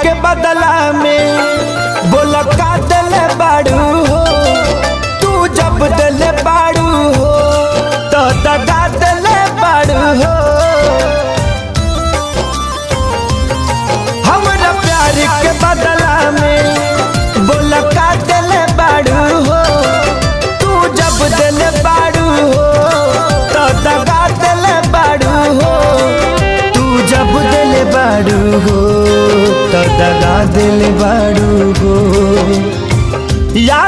के बदला में बोला का दिल बाड़ू हो। तू जब दिल बाड़ू हो तो दगा दिल बाड़ू हो। हमरा प्यार के बदला में बोला का दिल बाड़ू हो। तू जब दिल बाड़ू हो तो दगा दिल बाड़ू हो। तू जब दिल बाड़ू हो तो दगा दिल बाड़ू हो। या